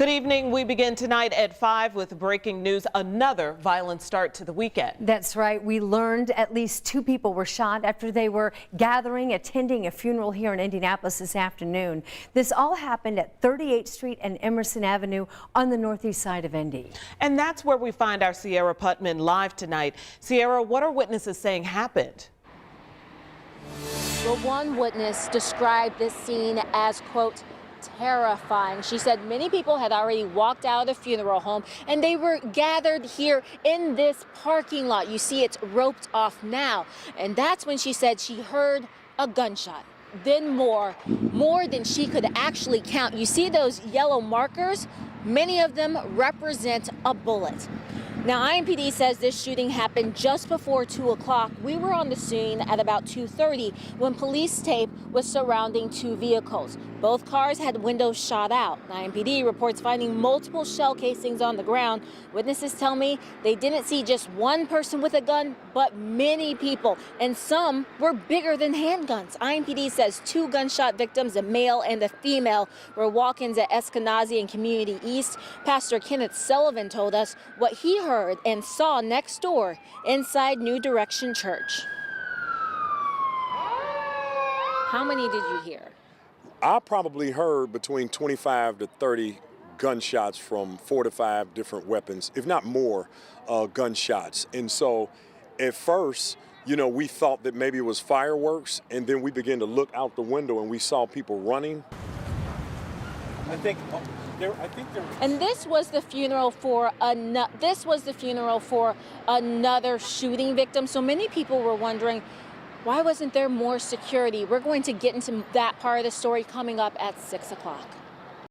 Good evening. We begin tonight at 5 with breaking news. Another violent start to the weekend. That's right. We learned at least 2 people were shot after they were attending a funeral here in Indianapolis this afternoon. This all happened at 38th Street and Emerson Avenue on the northeast side of Indy. And that's where we find our Sierra Putman live tonight. Sierra, what are witnesses saying happened? Well, one witness described this scene as, quote, terrifying. She said many people had already walked out of the funeral home and they were gathered here in this parking lot. You see it's roped off now. And that's when she said she heard a gunshot. Then more than she could actually count. You see those yellow markers? Many of them represent a bullet. Now, IMPD says this shooting happened just before 2 o'clock. We were on the scene at about 2:30 when police tape was surrounding 2 vehicles. Both cars had windows shot out. IMPD reports finding multiple shell casings on the ground. Witnesses tell me they didn't see just one person with a gun, but many people, and some were bigger than handguns. IMPD says 2 gunshot victims, a male and a female, were walk-ins at Eskenazi and Community East. Pastor Kenneth Sullivan told us what he heard and saw next door inside New Direction Church. How many did you hear? I probably heard between 25 to 30 gunshots from 4 to 5 different weapons, if not more gunshots. And so at first, you know, we thought that maybe it was fireworks, and then we began to look out the window and we saw people running. And this was the funeral for another shooting victim. So many people were wondering, why wasn't there more security? We're going to get into that part of the story coming up at 6 o'clock.